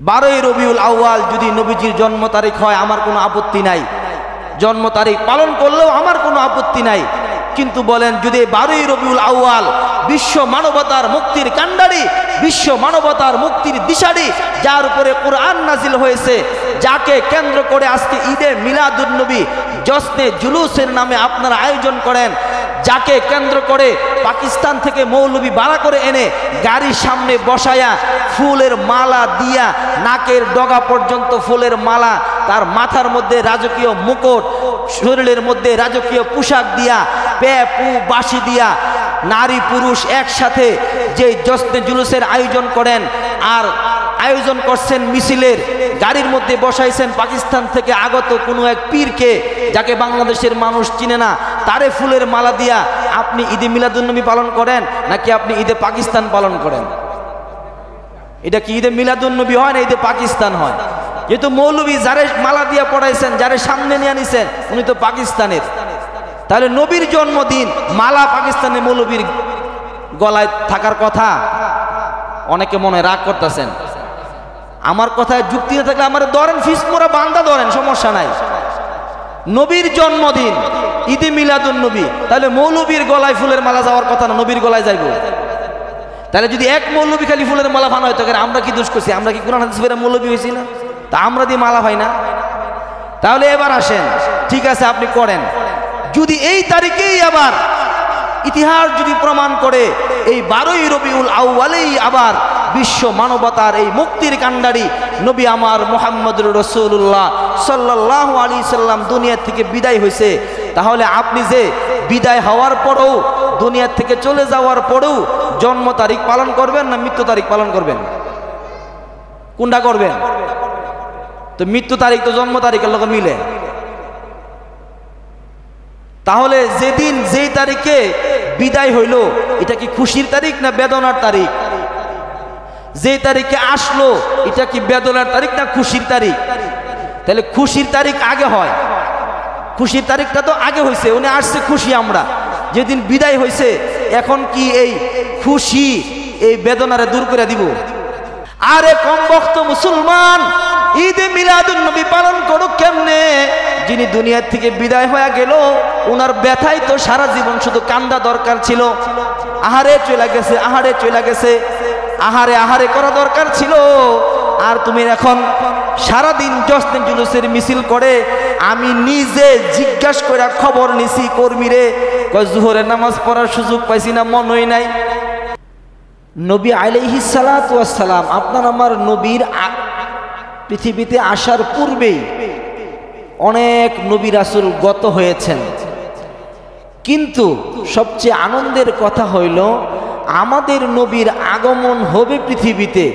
12ই রবিউল আউয়াল যদি নবীজির জন্ম তারিখ হয় আমার কোনো আপত্তি নাই, জন্ম তারিখ পালন করলেও আমার কোনো আপত্তি নাই। কিন্তু বলেন যদি 12ই রবিউল আউয়াল বিশ্ব মানবতার মুক্তির কাণ্ডারি, বিশ্ব মানবতার মুক্তির দিশারি, যার উপরে কোরআন নাজিল হয়েছে, যাকে কেন্দ্র করে আজকে ঈদে মিলাদুন্নবী জশ্নে জুলুসের নামে আপনারা আয়োজন করেন, যাকে কেন্দ্র করে পাকিস্তান থেকে মৌলবি ভাড়া করে এনে গাড়ির সামনে বসায়া ফুলের মালা দিয়া নাকের ডগা পর্যন্ত ফুলের মালা, তার মাথার মধ্যে রাজকীয় মুকুট, শরীরের মধ্যে রাজকীয় পোশাক দিয়া, পে পু বাঁশি দিয়া নারী পুরুষ একসাথে যে জশ্নে জুলুসের আয়োজন করেন, আর আয়োজন করছেন মিছিলের, গাড়ির মধ্যে বসাইছেন পাকিস্তান থেকে আগত কোনো এক পীরকে, যাকে বাংলাদেশের মানুষ চিনে না, তারে ফুলের মালা দিয়া আপনি ঈদে মিলাদুন্নবী পালন করেন নাকি আপনি ঈদে পাকিস্তান পালন করেন? এটা কি ঈদে মিলাদুন্নবী হয় না ঈদে পাকিস্তান হয়? যেহেতু মৌলবী যারে মালা দিয়া পড়াইছেন, যারে সামনে নিয়ে নিছেন, উনি তো পাকিস্তানের। তাহলে নবীর জন্মদিন মালা পাকিস্তানের মৌলবীর গলায় থাকার কথা? অনেকে মনে রাগ করতেছেন, আমার কথায় যুক্তি না থাকলে আমার ধরেন, ফিসমোরা বান্দা ধরেন, সমস্যা নাই। নবীর জন্মদিন ঈদে মিলাদুন্নবী, তাহলে মৌলবীর গলায় ফুলের মালা যাওয়ার কথা না, নবীর গলায় যাইব। তাহলে যদি এক মৌলবী খালি ফুলের মালা ফানা হইতো, আমরা কি দোষ করছি? আমরা কি কোরআন হাদিস পড়ে মৌলবী হয়েছি না? তা আমরা দিয়ে মালা হয় না? তাহলে এবার আসেন, ঠিক আছে আপনি করেন, যদি এই তারিখেই আবার ইতিহাস যদি প্রমাণ করে এই 12ই রবিউল আউয়ালেই আবার বিশ্ব মানবতার এই মুক্তির কাণ্ডারি নবী আমার মুহাম্মদুর রাসূলুল্লাহ সাল্লাল্লাহু আলাইহি সাল্লাম দুনিয়া থেকে বিদায় হয়েছে, তাহলে আপনি যে বিদায় হওয়ার পরেও, দুনিয়া থেকে চলে যাওয়ার পরেও জন্ম তারিখ পালন করবেন না মৃত্যু তারিখ পালন করবেন? কোনটা করবেন? তো মৃত্যু তারিখ তো জন্ম তারিখের লগে মিলে। তাহলে যেদিন যেই তারিখে বিদায় হইল, এটা কি খুশির তারিখ না বেদনার তারিখ? যে তারিখে আসলো, এটা কি বেদনার তারিখ না খুশির তারিখ? তাহলে খুশির তারিখ আগে হয়, খুশির তারিখটা তো আগে হয়েছে, উনি আসছে খুশি, আমরা যেদিন বিদায় হয়েছে, এখন কি এই খুশি এই বেদনারে দূর করে দিব? আরে কমবক্ত মুসলমান, ঈদে মিলাদুন্নবী পালন করুক কেমনে? যিনি দুনিয়ার থেকে বিদায় হয়ে গেল, ওনার ব্যথাই তো সারা জীবন শুধু কান্দা দরকার ছিল। আহারে চলে গেছে, আহারে চলে গেছে, আহারে আহারে করা দরকার ছিল। আর তুমি এখন সারাদিন জশ্নে জুলুসের মিছিল করে, আমি নিজে জিজ্ঞাসা করে খবর নিছি কর্মীরে, জোহরের নামাজ পড়ার সুযোগ পাইছি না, মনই নাই। নবী আলাইহিস সালাতু ওয়াস সালাম, আপনার আমার নবীর পৃথিবীতে আসার পূর্বেই অনেক নবী রাসূল গত হয়েছেন, কিন্তু সবচেয়ে আনন্দের কথা হইল আমাদের নবীর আগমন হবে পৃথিবীতে,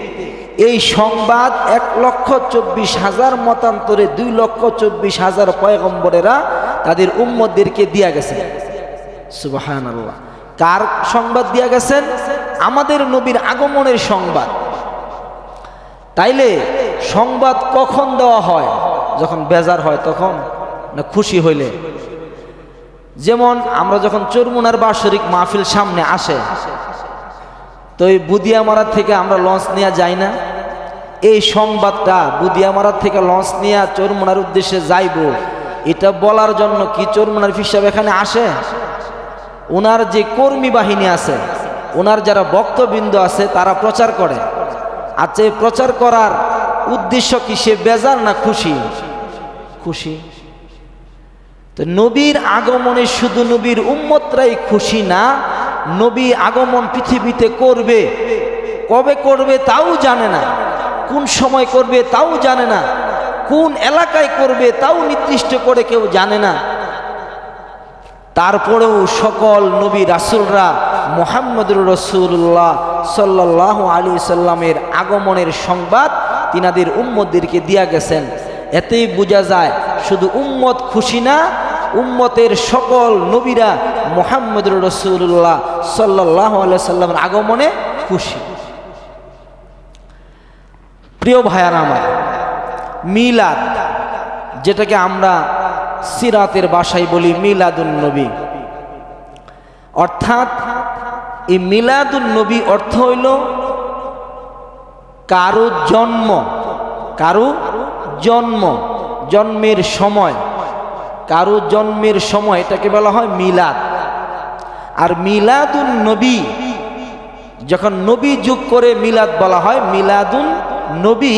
এই সংবাদ 1,24,000 মতান্তরে 2,24,000 পয়গম্বরেরা তাদের উম্মতদেরকে দিয়া গেছেন। সুবহানাল্লাহ। কার সংবাদ দিয়া গেছেন? আমাদের নবীর আগমনের সংবাদ। তাইলে সংবাদ কখন দেওয়া হয়? যখন বেজার হয় তখন, না খুশি হইলে? যেমন আমরা যখন চরমুনার বাৎসরিক মাহফিল সামনে আসে, তো এই বুদিয়ামারা থেকে আমরা লঞ্চ নিয়ে যাই না? এই সংবাদটা বুদিয়ামারা থেকে লঞ্চ নিয়ে চরমুনার উদ্দেশ্যে যাইব, এটা বলার জন্য কি চরমুনার পীর সাহেব এখানে আসে? ওনার যে কর্মী বাহিনী আছে, ওনার যারা ভক্তবৃন্দ আছে, তারা প্রচার করে। আচ্ছা, প্রচার করার উদ্দেশ্য কি সে বেজার না খুশি? খুশি। তো নবীর আগমনে শুধু নবীর উম্মতরাই খুশি না, নবী আগমন পৃথিবীতে করবে, কবে করবে তাও জানে না, কোন সময় করবে তাও জানে না, কোন এলাকায় করবে তাও নির্দিষ্ট করে কেউ জানে না। তারপরেও সকল নবী রাসূলরা মুহাম্মদুর রাসূলুল্লাহ সাল্লাল্লাহু আলাইহি সাল্লামের আগমনের সংবাদ তিনাদের উম্মতদেরকে দিয়া গেছেন। এতেই বোঝা যায় শুধু উম্মত খুশি না, উম্মতের সকল নবীরা মুহাম্মদুর রাসূলুল্লাহ সাল্লাল্লাহু আলাইহি সাল্লামের আগমনে খুশি। প্রিয় ভাইয়ারা আমার, মিলাদ, যেটাকে আমরা সিরাতের ভাষায় বলি মিলাদুন নবী, অর্থাৎ এই মিলাদুন নবী অর্থ হইল কারো জন্ম কারো জন্মের সময়, কারো জন্মের সময় এটাকে বলা হয় মিলাদ। আর মিলাদুন নবী, যখন নবী যোগ করে মিলাদ বলা হয় মিলাদুন নবী,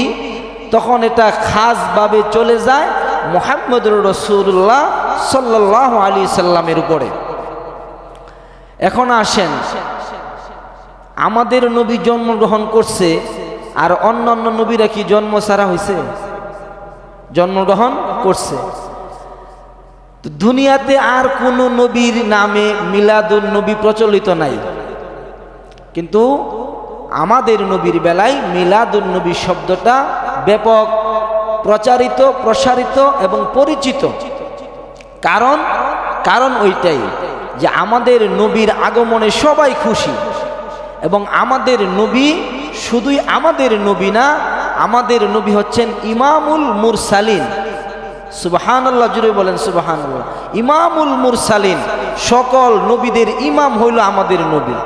তখন এটা খাসভাবে চলে যায় মুহাম্মদুর রাসূলুল্লাহ সাল্লাল্লাহু আলাইহি সাল্লামের উপরে। এখন আসেন, আমাদের নবী জন্মগ্রহণ করছে আর অন্যান্য নবীরা কি জন্ম ছাড়া হয়েছে? জন্মগ্রহণ করছে। দুনিয়াতে আর কোন নবীর নামে মিলাদুন নবী প্রচলিত নাই, কিন্তু আমাদের নবীর বেলায় মিলাদুন নবী শব্দটা ব্যাপক প্রচারিত, প্রসারিত এবং পরিচিত। কারণ ওইটাই যে আমাদের নবীর আগমনে সবাই খুশি, এবং আমাদের নবী শুধুই আমাদের নবী না, আমাদের নবী হচ্ছেন ইমামুল মুরসালিন। সুবহানাল্লাহ, জুড়ে বলেন সুবহানাল্লাহ। ইমামুল মুরসালিন, সকল নবীদের ইমাম হইল আমাদের নবী।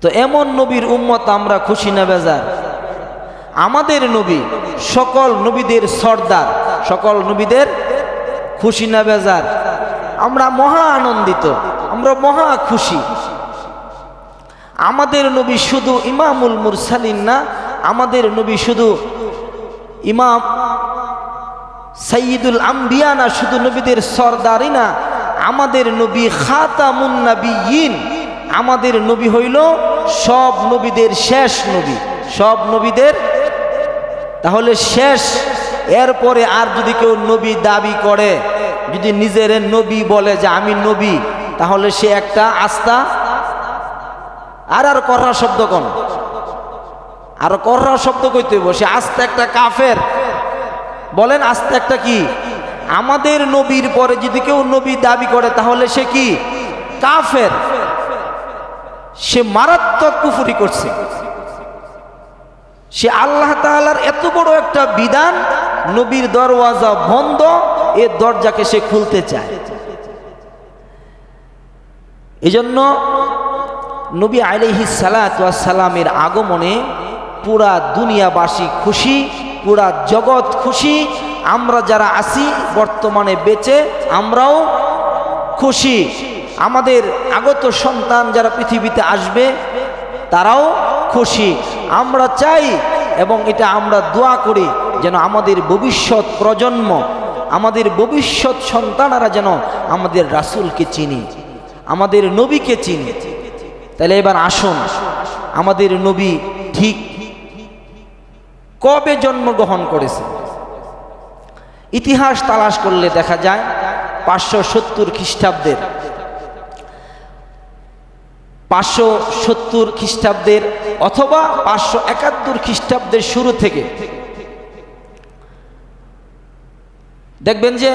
তো এমন নবীর উম্মত আমরা খুশি না বেজার? আমাদের নবী সকল নবীদের সর্দার, সকল নবীদের খুশি না বেজার? আমরা মহা আনন্দিত, আমরা মহা খুশি। আমাদের নবী শুধু ইমামুল মুরসালিন না, আমাদের নবী শুধু ইমাম সাইয়্যিদুল আম্বিয়া না, শুধু নবীদের সরদারই না, আমাদের নবী খাতামুন নবিয়্যিন। আমাদের নবী হইল সব নবীদের শেষ নবী, সব নবীদের তাহলে শেষ। এরপরে আর যদি কেউ নবী দাবি করে, যদি নিজের নবী বলে যে আমি নবী, তাহলে সে একটা আস্থা আর কররা শব্দ কোন, আর কররা শব্দ কইতে হইব, সে আস্তে একটা কাফের। বলেন আস্তে একটা কি? আমাদের নবীর পরে যদি কেউ নবী দাবি করে তাহলে সে কি? কাফের। সে মারাত্মক কুফরি করছে। সে আল্লাহ তাআলার এত বড় একটা বিধান, নবীর দরওয়াজা বন্ধ, এ দরজাকে সে খুলতে চায়। এজন্য নবী আলাইহিস সালাতু ওয়াস সালামের আগমনে পুরা দুনিয়াবাসী খুশি, পুরা জগৎ খুশি। আমরা যারা আছি বর্তমানে বেঁচে, আমরাও খুশি। আমাদের আগত সন্তান যারা পৃথিবীতে আসবে তারাও খুশি। আমরা চাই এবং এটা আমরা দোয়া করি যেন আমাদের ভবিষ্যৎ প্রজন্ম, আমাদের ভবিষ্যৎ সন্তানেরা যেন আমাদের রাসূলকে চিনি, আমাদের নবীকে চিনি। তাহলে এবার আসুন, আমাদের নবী ঠিক কবে জন্মগ্রহণ করেছে? ইতিহাস তালাশ করলে দেখা যায় 570 খ্রিস্টাব্দের, 570 খ্রিস্টাব্দের অথবা 571 খ্রিস্টাব্দের শুরু থেকে। দেখবেন যে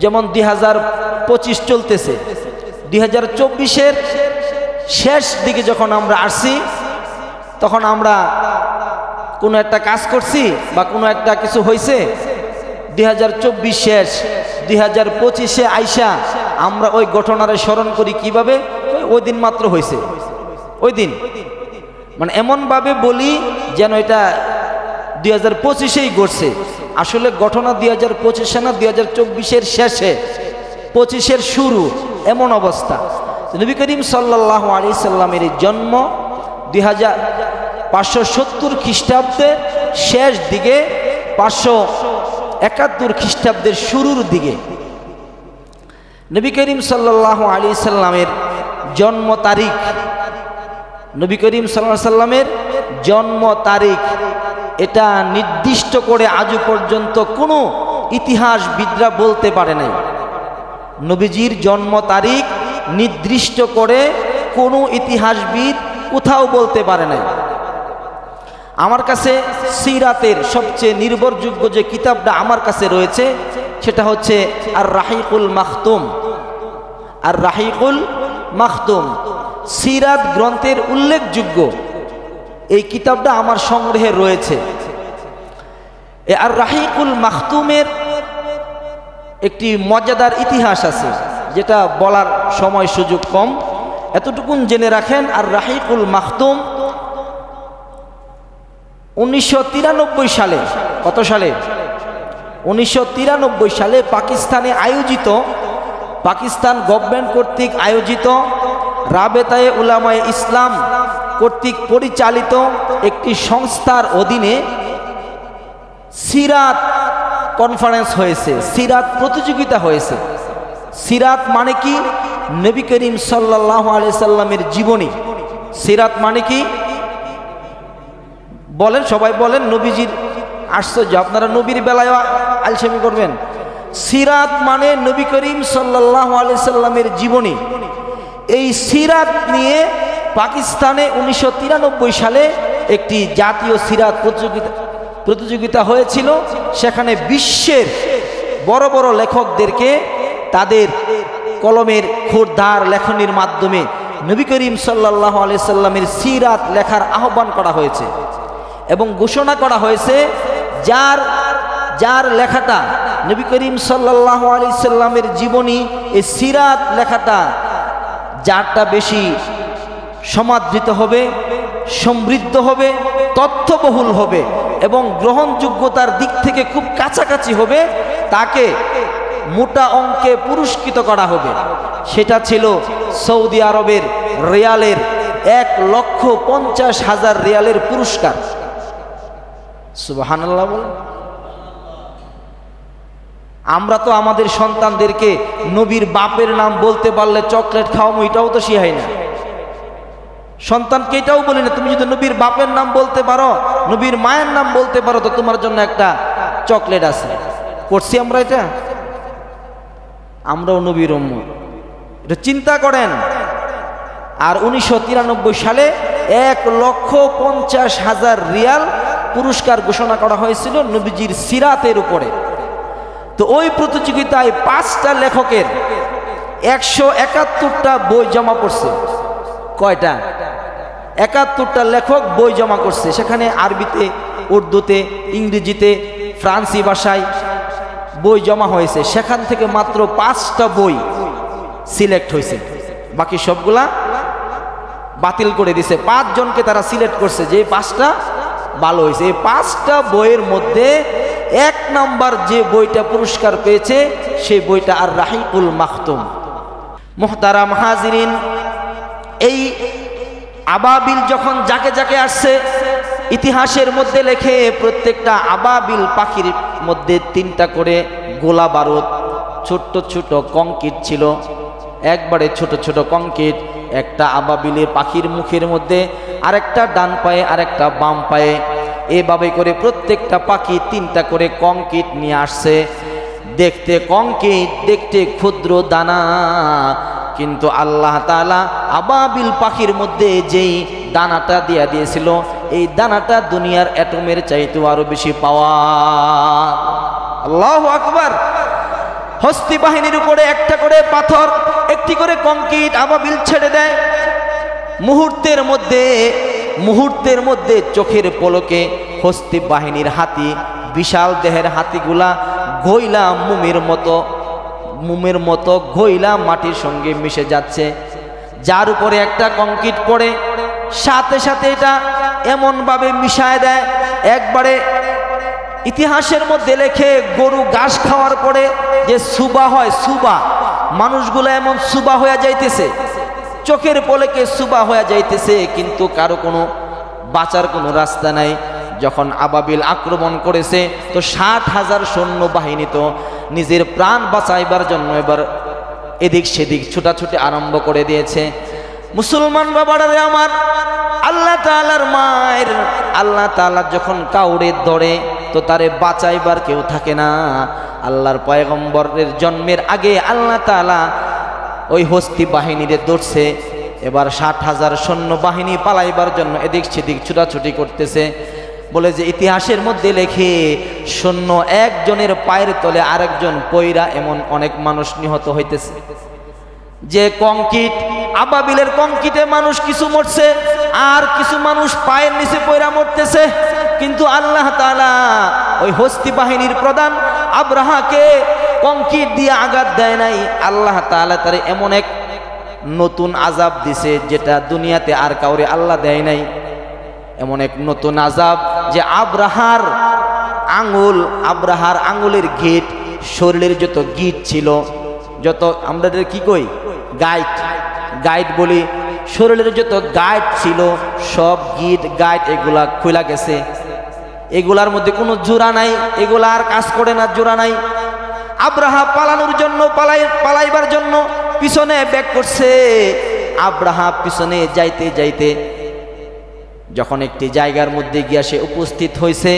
যেমন 2025 চলতেছে, 2024-এর শেষ দিকে যখন আমরা আসছি, তখন আমরা কোনো একটা কাজ করছি বা কোনো একটা কিছু হয়েছে, 2024 শেষ, 2025-এ আইসা আমরা ওই ঘটনারে স্মরণ করি কিভাবে? ওই দিন মাত্র হয়েছে, ওই দিন, মানে এমনভাবে বলি যেন এটা 2025-এই ঘটছে। আসলে ঘটনা 2025-এ না, 2024-এর শেষে, 25-এর শুরু, এমন অবস্থা। নবী করিম সাল্লাল্লাহু আলাইহি সাল্লামের জন্ম 570 খ্রিস্টাব্দের শেষ দিকে, 571 খ্রিস্টাব্দের শুরুর দিকে। নবী করিম সাল্লাল্লাহু আলাইহি সাল্লামের জন্ম তারিখ, নবী করিম সাল্লাল্লাহু আলাইহি সাল্লামের জন্ম তারিখ এটা নির্দিষ্ট করে আজও পর্যন্ত কোনো ইতিহাসবিদরা বলতে পারে নাই। নবীজির জন্ম তারিখ নির্দিষ্ট করে কোনো ইতিহাসবিদ কোথাও বলতে পারে নাই। আমার কাছে সিরাতের সবচেয়ে নির্ভরযোগ্য যে কিতাবটা আমার কাছে রয়েছে সেটা হচ্ছে আর রাহিকুল মাখতুম। আর রাহিকুল মাখতুম সিরাত গ্রন্থের উল্লেখযোগ্য এই কিতাবটা আমার সংগ্রহে রয়েছে। আর রাহিকুল মাখতুমের একটি মজাদার ইতিহাস আছে, যেটা বলার সময় সুযোগ কম, এতটুকুন জেনে রাখেন। আর রাহিকুল মাখতুম 1993 সালে, কত সালে? 1993 সালে পাকিস্তানে আয়োজিত, পাকিস্তান গভর্নমেন্ট কর্তৃক আয়োজিত রাবেতায়ে উলামায়ে ইসলাম কর্তৃক পরিচালিত একটি সংস্থার অধীনে সিরাত কনফারেন্স হয়েছে, সিরাত প্রতিযোগিতা হয়েছে। সিরাত মানে কি? নবী করিম সাল্লাল্লাহু আলাইহি সাল্লামের জীবনী। সিরাত মানে কি বলেন, সবাই বলেন। নবীজির আশ্চর্য, আপনারা নবীর বেলায় আলসেমি করবেন। সিরাত মানে নবী করিম সাল্লাল্লাহু আলাইহি সাল্লামের জীবনী। এই সিরাত নিয়ে পাকিস্তানে 1993 সালে একটি জাতীয় সিরাত প্রতিযোগিতা হয়েছিল। সেখানে বিশ্বের বড় বড় লেখকদেরকে তাদের কলমের খোরদার লেখনীর মাধ্যমে নবী করিম সাল্লাল্লাহু আলাইহি সাল্লামের সিরাত লেখার আহ্বান করা হয়েছে এবং ঘোষণা করা হয়েছে যার লেখাটা নবী করিম সাল্লাল্লাহু আলাইহি সাল্লামের জীবনী, এই সিরাত লেখাটা যারটা বেশি সমাদৃত হবে, সমৃদ্ধ হবে, তথ্যবহুল হবে এবং গ্রহণযোগ্যতার দিক থেকে খুব কাছাকাছি হবে, তাকে মোটা অঙ্কে পুরস্কৃত করা হবে। সেটা ছিল সৌদি আরবের রিয়ালের 1,50,000 রিয়ালের পুরস্কার। সুবহানাল্লাহ বলেন। আমরা তো আমাদের সন্তানদেরকে নবীর বাপের নাম বলতে পারলে চকলেট খাওয়াবো, এটাও তো শিখাই না। সন্তানকে এটাও বলি না, তুমি যদি নবীর বাপের নাম বলতে পারো, নবীর মায়ের নাম বলতে পারো, তো তোমার জন্য একটা চকলেট আছে। করছি আমরা এটা? আমরাও নবীর উম্মত, এটা চিন্তা করেন। আর 1993 সালে 1,50,000 রিয়াল পুরস্কার ঘোষণা করা হয়েছিল নবীজির সিরাতের উপরে। তো ওই প্রতিযোগিতায় 5টা লেখকের 171টা বই জমা করছে। কয়টা? 71টা লেখক বই জমা করছে। সেখানে আরবিতে, উর্দুতে, ইংরেজিতে, ফ্রান্সি ভাষায় বই জমা হয়েছে। সেখান থেকে মাত্র 5টা বই সিলেক্ট হয়েছে, বাকি সবগুলা বাতিল করে দিছে। 5 জনকে তারা সিলেক্ট করছে যে 5টা ভালো হয়েছে। এই 5টা বইয়ের মধ্যে 1 নাম্বার যে বইটা পুরস্কার পেয়েছে সেই বইটা আর রাহিকুল মাখতুম। মুহতারাম হাজিরিন, এই আবাবিল যখন যাকে যাকে আসছে, ইতিহাসের মধ্যে লেখে প্রত্যেকটা আবাবিল পাখির মধ্যে 3টা করে গোলা বারুদ, ছোট্ট ছোট কংক্রিট ছিল, একবারে ছোট ছোট কংক্রিট। একটা আবাবিলের পাখির মুখের মধ্যে আরেকটা ডান পায়ে আরেকটা বাম পায়ে, এভাবে করে প্রত্যেকটা পাখি 3টা করে কংক্রিট নিয়ে আসছে। দেখতে কংক্রিট, দেখতে ক্ষুদ্র দানা, কিন্তু আল্লাহ তাআলা আবাবিল পাখির মধ্যে যেই দানাটা দিয়া দিয়েছিল, এই দানাটা দুনিয়ার অ্যাটমের চাইতেও আরো বেশি পাওয়ার। আল্লাহু আকবার। হস্তি বাহিনীর উপরে একটা করে পাথর, একটি করে কংক্রিট আবাবিল ছেড়ে দেয়। মুহূর্তের মধ্যে চোখের পলকে হস্তি বাহিনীর হাতি, বিশাল দেহের হাতিগুলা ঘইলা মোমের মতো ঘইলা মাটির সঙ্গে মিশে যাচ্ছে। যার উপরে একটা কংক্রিট পড়ে, সাথে সাথে এটা এমনভাবে মিশায় দেয়, একবারে ইতিহাসের মধ্যে লেখে গরু ঘাস খাওয়ার পরে যে সুবা হয়, সুবা, মানুষগুলো এমন সুবা হয়ে যাইতেছে, চোখের পলকে সুবা হয়ে যাইতেছে, কিন্তু কারো কোনো বাঁচার কোনো রাস্তা নাই। যখন আবাবিল আক্রমণ করেছে তো 60,000 সৈন্য বাহিনী তো নিজের প্রাণ বাঁচাইবার জন্য এবার এদিক সেদিক ছুটাছুটি আরম্ভ করে দিয়েছে। মুসলমান বাবারা আমার, আল্লাহ তাআলার মায়ের, আল্লাহ তাআলা যখন কাউরে ধরে তো তারে বাঁচাইবার কেউ থাকে না। আল্লাহর পয়গম্বরের জন্মের আগে আল্লাহ তাআলা ওই হস্তি বাহিনীরে ধরছে। এবার 60,000 সৈন্য বাহিনী পালাইবার জন্য এদিক সেদিক ছুটাছুটি করতেছে। বলে যে ইতিহাসের মধ্যে লেখে সৈন্য একজনের পায়ের তলে আরেকজন পয়রা এমন অনেক মানুষ নিহত হইতেছে। যে কংক্রিট, আবাবিলের কংক্রিটে মানুষ কিছু মরছে আর কিছু মানুষ পায়ের নিচে পয়রা মরতেছে, কিন্তু আল্লাহ তাআলা ওই হস্তি বাহিনীর প্রধান আব্রাহাকে কংক্রিট দিয়ে আঘাত দেয় নাই। আল্লাহ তাআলা তারে এমন এক নতুন আযাব দিছে যেটা দুনিয়াতে আর কাউরে আল্লাহ দেয় নাই। এমন এক নতুন আযাব যে আব্রাহার আঙ্গুলের গিট, শরীরের যত গিট ছিল, যত আমাদের কি কই গাইড বলি, শরীরের যত গাইড ছিল সব গিট গাইড এগুলা খুলা গেছে। এগুলার মধ্যে কোনো জোড়া নাই, এগুলা আর কাজ করে না, জোড়া নাই। আব্রাহা পালানোর জন্য পালাইবার জন্য পিছনে ব্যাক করছে। আব্রাহা পিছনে যাইতে যাইতে যখন একটি জায়গার মধ্যে গিয়া সে উপস্থিত হয়েছে,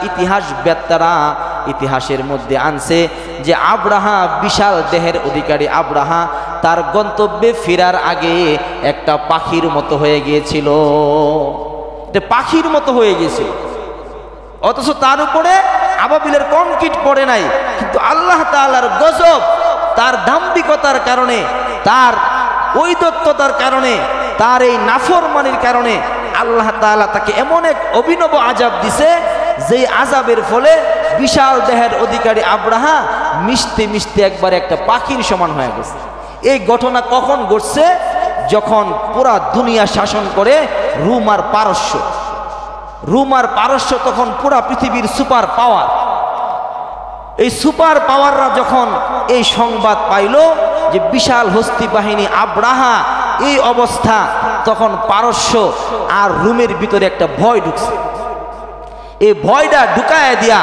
ইতিহাসবেত্তারা ইতিহাসের মধ্যে আনছে যে আব্রাহা বিশাল দেহের অধিকারী। আব্রাহা তার গন্তব্যে ফেরার আগে একটা পাখির মতো হয়ে গিয়েছিল, এটা পাখির মতো হয়ে গিয়েছিল। অথচ তার উপরে আবাবিলের কংক্রিট পড়ে নাই, কিন্তু আল্লাহ তাআলার গজব, তার দাম্ভিকতার কারণে, তার ঔদ্ধত্যতার কারণে, তার এই নাফরমানির কারণে আল্লাহ তাআলা তাকে এমন এক অভিনব আযাব দিছে, যেই আযাবের ফলে বিশাল দেহের অধিকারী আব্রাহা মিশতে মিশতে একবার একটা পাখির সমান হয়ে গেছে। এই ঘটনা কখন ঘটছে? যখন পুরা দুনিয়া শাসন করে রোম আর পারস্য, তখন পুরা পৃথিবীর সুপার পাওয়ার। এই সুপার পাওয়াররা যখন এই সংবাদ পাইল যে বিশাল হস্তি বাহিনী আব্রাহা এই অবস্থা, তখন পারস্য আর রোমের ভিতরে একটা ভয় ঢুকছে। এই ভয়টা ঢুকায় দিয়া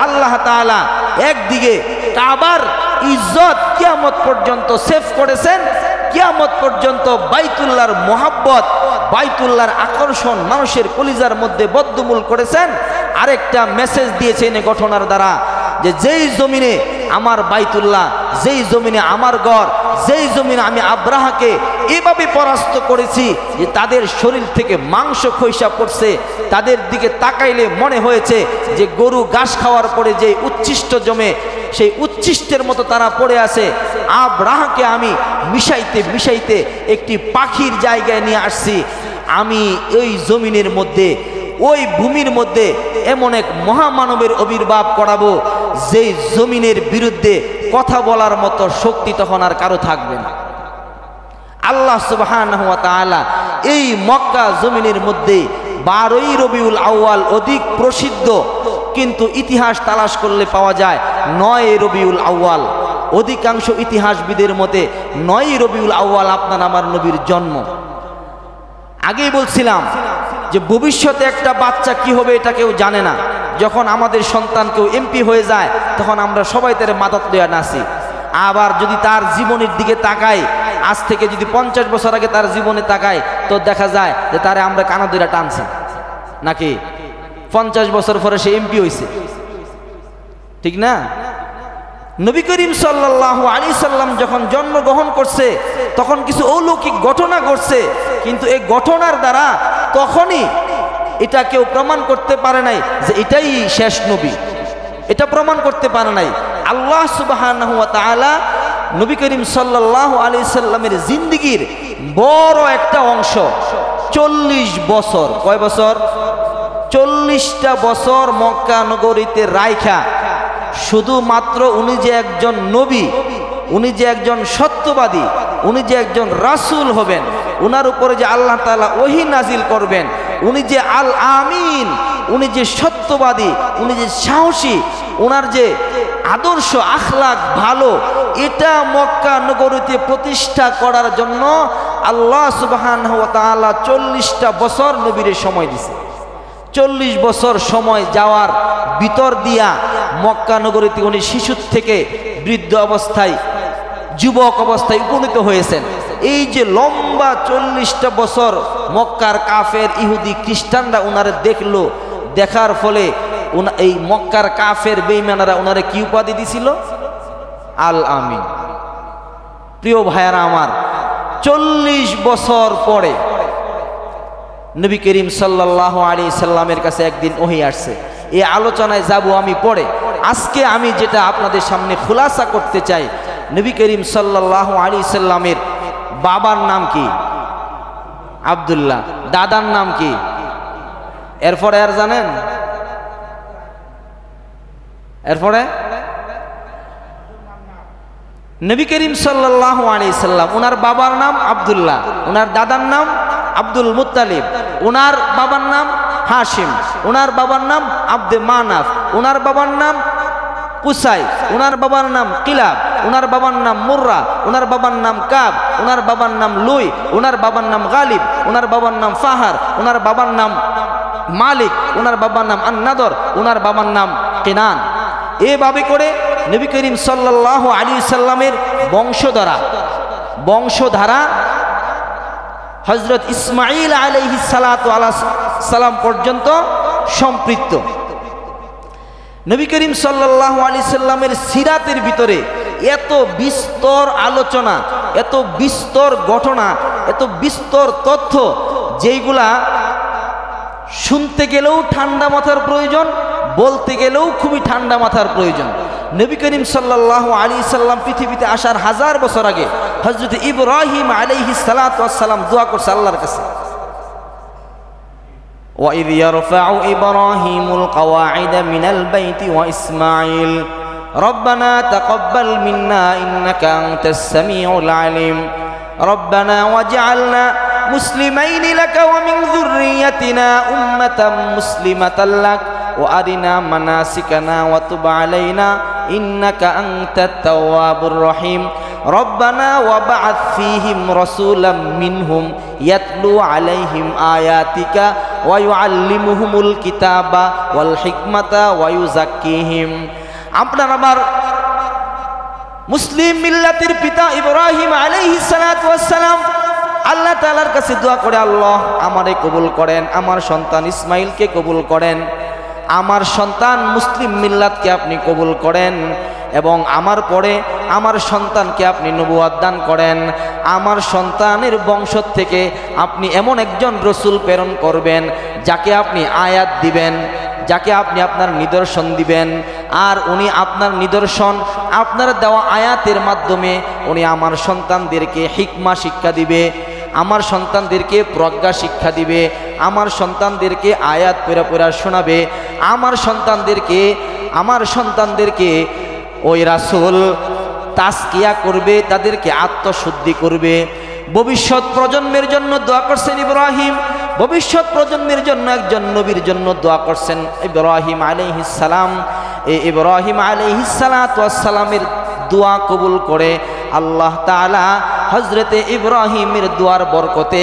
আল্লাহ তাআলা একদিকে কাবার ইজ্জত কিয়ামত পর্যন্ত সেভ করেছেন, কিয়ামত পর্যন্ত বাইতুল্লাহর মোহাব্বত, বাইতুল্লাহর আকর্ষণ মানুষের কলিজার মধ্যে বদ্ধমূল করেছেন। আরেকটা মেসেজ দিয়েছেন এই ঘটনার দ্বারা, যে যেই জমিনে আমার বাইতুল্লাহ, যেই জমিনে আমার ঘর, যেই জমিনে আমি আব্রাহাকে এভাবে পরাস্ত করেছি যে তাদের শরীর থেকে মাংস খইসা পড়ছে, তাদের দিকে তাকাইলে মনে হয়েছে যে গরু ঘাস খাওয়ার পরে যে উচ্ছিষ্ট জমে, সেই উচ্ছিষ্টের মতো তারা পড়ে আছে। আব্রাহাকে আমি মিশাইতে একটি পাখির জায়গায় নিয়ে আসছি। আমি ওই জমিনের মধ্যে, ওই ভূমির মধ্যে এমন এক মহামানবের আবির্ভাব করাবো, যেই জমিনের বিরুদ্ধে কথা বলার মতো শক্তি তখন আর কারো থাকবে না। আল্লাহ সুবহানাহু ওয়া তাআলা এই মক্কা জমিনের মধ্যে 12ই রবিউল আউয়াল অধিক প্রসিদ্ধ, কিন্তু ইতিহাস তালাশ করলে পাওয়া যায় 9 রবিউল আউয়াল। অধিকাংশ ইতিহাসবিদের মতে 9 রবিউল আউয়াল আপনার আমার নবীর জন্ম। আগেই বলছিলাম যে ভবিষ্যতে একটা বাচ্চা কি হবে এটা কেউ জানে না। যখন আমাদের সন্তান কেউ এমপি হয়ে যায়, তখন আমরা সবাই তার মাথাত লইয়া নাচি। আবার যদি তার জীবনের দিকে তাকাই, আজ থেকে যদি 50 বছর আগে তার জীবনে তাকাই, তো দেখা যায় যে তারে আমরা কানা ধইরা টানছি, নাকি 50 বছর পরে সে এমপি হয়েছে, ঠিক না? নবী করিম সাল্লাল্লাহু আলাইহি সাল্লাম যখন জন্মগ্রহণ করছে, তখন কিছু অলৌকিক ঘটনা ঘটছে, কিন্তু এই ঘটনার দ্বারা তখনই এটা কেউ প্রমাণ করতে পারে নাই যে এটাই শেষ নবী, এটা প্রমাণ করতে পারে নাই। আল্লাহ সুবহানাহু ওয়া তাআলা নবী করিম সাল্লাল্লাহু আলাইহি সাল্লামের জিন্দেগীর বড় একটা অংশ 40 বছর, কয় বছর? 40টা বছর মক্কা নগরীতে রাইখা শুধুমাত্র উনি যে একজন নবী, উনি যে একজন সত্যবাদী, উনি যে একজন রাসূল হবেন, উনার উপরে যে আল্লাহ তাআলা ওহী নাজিল করবেন, উনি যে আল আমিন, উনি যে সত্যবাদী, উনি যে সাহসী, ওনার যে আদর্শ আখলাক ভালো, এটা মক্কা নগরীতে প্রতিষ্ঠা করার জন্য আল্লাহ সুবহানাহু ওয়া তাআলা 40টা বছর নবীর সময় দিয়েছে। 40 বছর সময় যাওয়ার ভিতর দিয়া মক্কা নগরীতে উনি শিশু থেকে বৃদ্ধ অবস্থায়, যুবক অবস্থায় উপনীত হয়েছেন। এই যে লম্বা 40টা বছর মক্কার কাফের, ইহুদি, খ্রিস্টানরা উনারে দেখলো, দেখার ফলে এই মক্কার কাফের বেঈমানরা উনারে কি উপাধি দিছিল? আল আমিন। প্রিয় ভাইয়ারা আমার, 40 বছর পরে নবী করিম সাল্লাল্লাহু আলাইহি সাল্লামের কাছে একদিন ওহী আসছে। এই আলোচনায় যাব আমি পরে। আজকে আমি যেটা আপনাদের সামনে খুলাসা করতে চাই, নবী করিম সাল্লাল্লাহু আলাইহি সাল্লামের বাবার নাম কি? আব্দুল্লাহ। দাদার নাম কি? এরপরে আর জানেন? এরপরে নবী করিম সাল্লাল্লাহু আলাইহি সাল্লাম, ওনার বাবার নাম আব্দুল্লাহ, ওনার দাদার নাম আব্দুল মুত্তালিব, ওনার বাবার নাম হাশিম, ওনার বাবার নাম আব্দে মানাফ, ওনার বাবার নাম কুসাই, ওনার বাবার নাম কিলাব, ওনার বাবার নাম মুররা, ওনার বাবার নাম কাব, ওনার বাবার নাম লুই, ওনার বাবার নাম গালিব, ওনার বাবার নাম ফাহার, ওনার বাবার নাম মালিক, ওনার বাবার নাম আন-নাদর, ওনার বাবার নাম কিনান। এভাবে করে নবী করিম সাল্লাল্লাহু আলাইহি সাল্লামের বংশধারা হযরত ইসমাঈল আলাইহিস সালাতু সালাম পর্যন্ত সম্পৃক্ত। নবী করিম সাল্লাল্লাহু আলাইহি সাল্লামের সিরাতের ভিতরে এত বিস্তর আলোচনা, এত বিস্তর ঘটনা, এত বিস্তর তথ্য, যেইগুলা শুনতে গেলেও ঠান্ডা মাথার প্রয়োজন, বলতে গেলেও খুবই ঠান্ডা মাথার প্রয়োজন। নবী করিম সাল্লাল্লাহু আলাইহি সাল্লাম পৃথিবীতে আসার 1000 বছর আগে হযরত ইব্রাহিম আলাইহিস সালাতু ওয়াস সালাম দোয়া করছে আল্লাহর কাছে, وَإِذْ يَرْفَعُ إِبْرَاهِيمُ الْقَوَاعِدَ مِنَ الْبَيْتِ وَإِسْمَاعِيلُ رَبَّنَا تَقَبَّلْ مِنَّا إِنَّكَ أَنْتَ السَّمِيعُ الْعَلِيمُ رَبَّنَا وَاجْعَلْنَا مُسْلِمَيْنِ لَكَ وَمِنْ ذُرِّيَّتِنَا أُمَّةً مُسْلِمَةً لَكَ وَأَرِنَا مَنَاسِكَنَا وَتُبْ عَلَيْنَا إِنَّكَ أَنْتَ التَّوَّابُ الرَّحِيمُ رَبَّنَا وَابْعَثْ فِيهِمْ رَسُولًا مِّنْهُمْ يَتْلُو عَلَيْهِمْ آيَاتِكَ وَيُعَلِّمُهُمُ الْكِتَابَ وَالْحِكْمَةَ وَيُزَكِّيهِمْ। আপনার আমার মুসলিম মিল্লাতের পিতা ইব্রাহিম আলাইহিস সালাতু ওয়াস সালাম আল্লাহ তাআলার কাছে দোয়া করে, আল্লাহ আমারে কবুল করেন, আমার সন্তান ইসমাইলকে কবুল করেন, আমার সন্তান মুসলিম মিল্লাতকে আপনি কবুল করেন, এবং আমার পরে আমার সন্তানকে আপনি নবুয়ত দান করেন, আমার সন্তানের বংশ থেকে আপনি এমন একজন রসুল প্রেরণ করবেন যাকে আপনি আয়াত দিবেন, যাকে আপনি আপনার নিদর্শন দিবেন, আর উনি আপনার নিদর্শন, আপনার দেওয়া আয়াতের মাধ্যমে উনি আমার সন্তানদেরকে হিকমা শিক্ষা দিবে, আমার সন্তানদেরকে প্রজ্ঞা শিক্ষা দিবে, আমার সন্তানদেরকে আয়াত পড়া পড়া শোনাবে, আমার সন্তানদেরকে ওই রাসূল তাসকিয়া করবে, তাদেরকে আত্মশুদ্ধি করবে। ভবিষ্যৎ প্রজন্মের জন্য দোয়া করছেন ইব্রাহিম, ভবিষ্যৎ প্রজন্মের জন্য একজন নবীর জন্য দোয়া করছেন ইব্রাহিম আলাইহিস সালাম। এই ইব্রাহিম আলাইহিস সালাতু ওয়াস সালামের দোয়া কবুল করে আল্লাহ তাআলা হযরতে ইব্রাহিমের দোয়ার বরকতে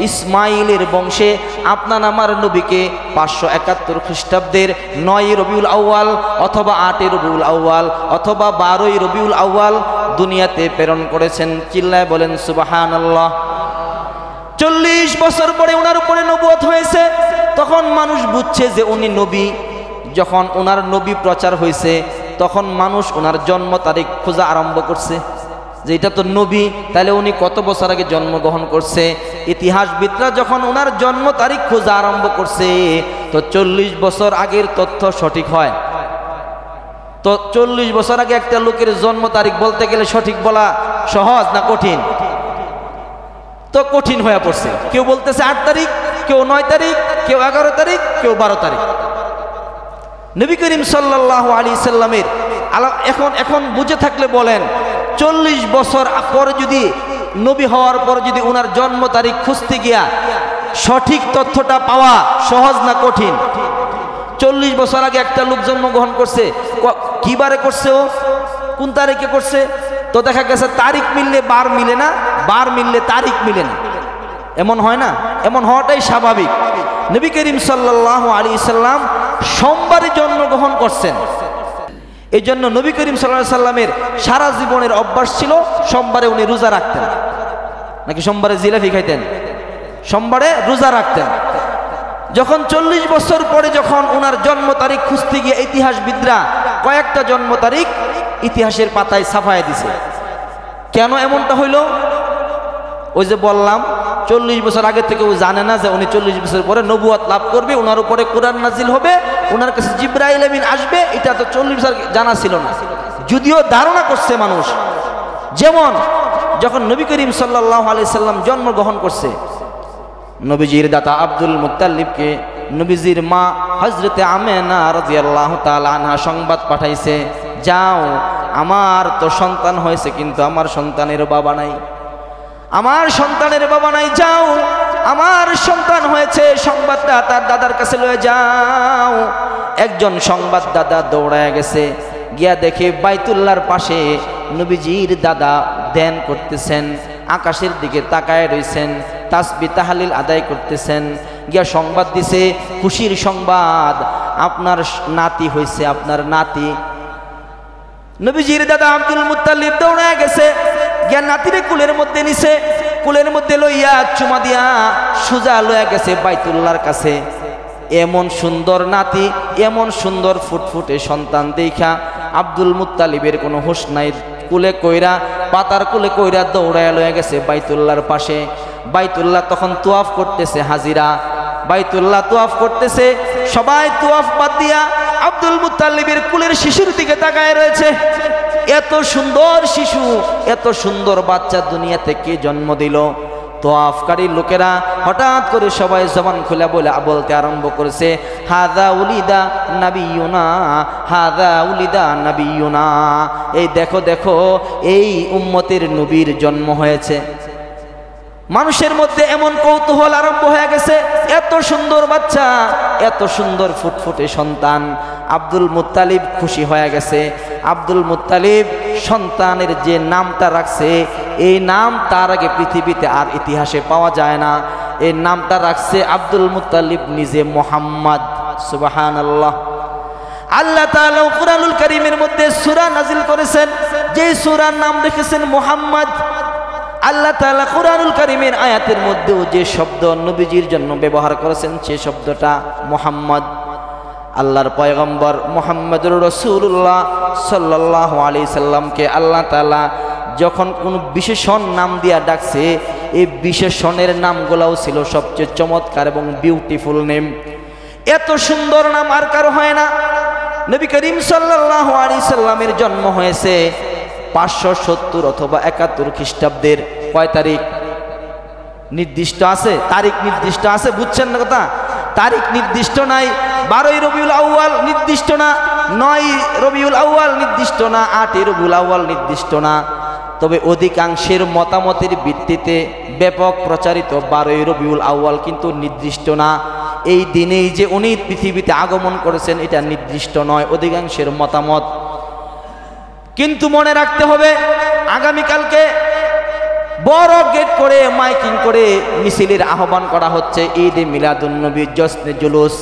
ইসমাইলের বংশে আপনার আমার নবীকে 571 খ্রিস্টাব্দের 9 রবিউল আউয়াল অথবা 8 রবিউল আউয়াল অথবা 12 রবিউল আউয়াল দুনিয়াতে প্রেরণ করেছেন। চিল্লায় বলেন সুবহানাল্লাহ। 40 বছর পরে ওনার উপরে নবুয়ত হয়েছে, তখন মানুষ বুঝছে যে উনি নবী। যখন ওনার নবী প্রচার হয়েছে তখন মানুষ ওনার জন্ম তারিখ খোঁজা আরম্ভ করছে যে এটা তো নবী, তাহলে উনি কত বছর আগে জন্মগ্রহণ করছে। ইতিহাসবিদরা যখন ওনার জন্ম তারিখ খোঁজা আরম্ভ করছে তো 40 বছর আগের তথ্য সঠিক হয়। তো 40 বছর আগে একটা লোকের জন্ম তারিখ বলতে গেলে সঠিক বলা সহজ না কঠিন? তো কঠিন হয়ে পড়ছে। কেউ বলতেছে 8 তারিখ, কেউ 9 তারিখ, কেউ 11 তারিখ, কেউ 12 তারিখ। নবী করিম সাল্লাল্লাহু আলাইহি সাল্লামের এখন বুঝে থাকলে বলেন 40 বছর পর যদি নবী হওয়ার পর যদি ওনার জন্ম তারিখ খুঁজতে গিয়া সঠিক তথ্যটা পাওয়া সহজ না কঠিন? 40 বছর আগে একটা লোক জন্মগ্রহণ করছে, কি বারে করছে, ও কোন তারিখে করছে? তো দেখা গেছে তারিখ মিললে বার মিলে না, বার মিললে তারিখ মিলে না। এমন হয় না? এমন হওয়াটাই স্বাভাবিক। নবী করিম সাল্লাল্লাহু আলাইহি সাল্লাম সোমবারে জন্মগ্রহণ করছেন। এই জন্য নবী করিম সাল্লাল্লাহু আলাইহি সাল্লামের সারা জীবনের অভ্যাস ছিল সোমবারে উনি রোজা রাখতেন। নাকি সোমবারে জিলাপি খাইতেন? সোমবারে রোজা রাখতেন। যখন 40 বছর পরে যখন ওনার জন্ম তারিখ খুঁজতে গিয়ে ইতিহাসবিদরা কয়েকটা জন্ম তারিখ ইতিহাসের পাতায় ছাপায় দিছে। কেন এমনটা হইল? ওই যে বললাম 40 বছর আগে থেকে ও জানে না যে উনি 40 বছর পরে নবুয়ত লাভ করবে, ওনার উপরে কোরআন নাজিল হবে, ওনার কাছে জিবরাইল আমিন আসবে, এটা তো 40 বছর জানা ছিল না। যদিও ধারণা করছে মানুষ। যেমন যখন নবী করিম সাল্লাল্লাহু আলাইহি সাল্লাম জন্মগ্রহণ করছে, নবীজির দাতা আব্দুল মুত্তালিবকে নবীজির মা হযরতে আমেনা রাদিয়াল্লাহু তাআলা আনহা সংবাদ পাঠাইছে, যাও আমার তো সন্তান হয়েছে কিন্তু আমার সন্তানের বাবা নাই, আমার সন্তানের বাবা নাই, যাও আমার সন্তান হয়েছে, সংবাদটা তার দাদার কাছে লয়ে যাও। একজন সংবাদদাতা দৌড়ায় গেছে, গিয়া দেখে বাইতুল্লাহর পাশে নবীজির দাদা ধ্যান করতেছেন, আকাশের দিকে তাকায় রইছেন, তাসবিহ তাহলিল আদায় করতেছেন। গিয়া সংবাদ দিছে, খুশির সংবাদ, আপনার নাতি হয়েছে, আপনার নাতি। নবীজির দাদা আব্দুল মুত্তালিব দৌড়ায় গেছে, গিয়া নাতিরে কুলের মধ্যে নিছে, কুলের মধ্যে লইয়া চুমা দিয়া সোজা লইয়া গেছে বাইতুল্লাহর কাছে। এমন সুন্দর নাতি, এমন সুন্দর ফুটফুটে সন্তান দেখা আব্দুল মুত্তালিবের কোনো হুঁশ নাই। কুলে কইরা, পাতার কুলে কইরা দৌড়ায় লইয়া গেছে বাইতুল্লাহর পাশে। বাইতুল্লাহ তখন তোয়াফ করতেছে হাজিরা, বাইতুল্লাহ তোয়াফ করতেছে। সবাই তোয়াফ বাদ দিয়া আব্দুল মুত্তালিবের কুলের শিশুর দিকে তাকায় রয়েছে। এত সুন্দর শিশু, এত সুন্দর বাচ্চা দুনিয়াতে কে জন্ম দিল? তোয়াফকারী লোকেরা হঠাৎ করে সবাই জবান খুলে বলতে আরম্ভ করেছে, হাদা উলিদা নাবিয়ুনা, হাদা উলিদা নাবিয়ুনা। এই দেখো দেখো, এই উম্মতের নবীর জন্ম হয়েছে। মানুষের মধ্যে এমন কৌতূহল আরম্ভ হয়ে গেছে, এত সুন্দর বাচ্চা, এত সুন্দর ফুটফুটে সন্তান। আব্দুল মুত্তালিব খুশি হয়ে গেছে। আব্দুল মুত্তালিব সন্তানের যে নামটা রাখছে, এই নাম তার আগে পৃথিবীতে আর ইতিহাসে পাওয়া যায় না। এই নামটা রাখছে আব্দুল মুত্তালিব নিজে, মুহাম্মদ। সুবহানাল্লাহ। আল্লাহ তাআলা কুরআনুল কারীমের মধ্যে সূরা নাজিল করেছেন, যে সূরার নাম রেখেছেন মুহাম্মদ। আল্লাহ তাআলা কুরআনুল কারীমের আয়াতের মধ্যেও যে শব্দ নবীজির জন্য ব্যবহার করেছেন, সে শব্দটা মুহাম্মদ। আল্লাহর পয়গম্বর মুহাম্মদুর রাসূলুল্লাহ সাল্লাল্লাহু আলাইহি সাল্লামকে আল্লাহ তাআলা যখন কোনো বিশেষণ নাম দিয়া ডাকছে, এই বিশেষণের নামগুলোও ছিল সবচেয়ে চমৎকার এবং বিউটিফুল নেম। এত সুন্দর নাম আর কারো হয় না। নবী করিম সাল্লাল্লাহু আলাইহি সাল্লামের জন্ম হয়েছে 570 অথবা 71 খ্রিস্টাব্দের। কয় তারিখ নির্দিষ্ট আছে? তারিখ নির্দিষ্ট আছে, বুঝছেন না কথা? তারিখ নির্দিষ্ট নাই। 12ই রবিউল আউয়াল নির্দিষ্ট না, 9ই রবিউল আউয়াল নির্দিষ্ট না, 8ই রবিউল আউয়াল নির্দিষ্ট না। তবে অধিকাংশের মতামতের ভিত্তিতে ব্যাপক প্রচারিত 12ই রবিউল আউয়াল কিন্তু নির্দিষ্ট না। এই দিনেই যে উনি পৃথিবীতে আগমন করেছেন এটা নির্দিষ্ট নয়, অধিকাংশের মতামত। কিন্তু মনে রাখতে হবে, আগামীকালকে বড় গেট করে মাইকিং করে মিছিলের আহ্বান করা হচ্ছে ঈদে মিলাদুন নবী, জশ্নে জুলুস।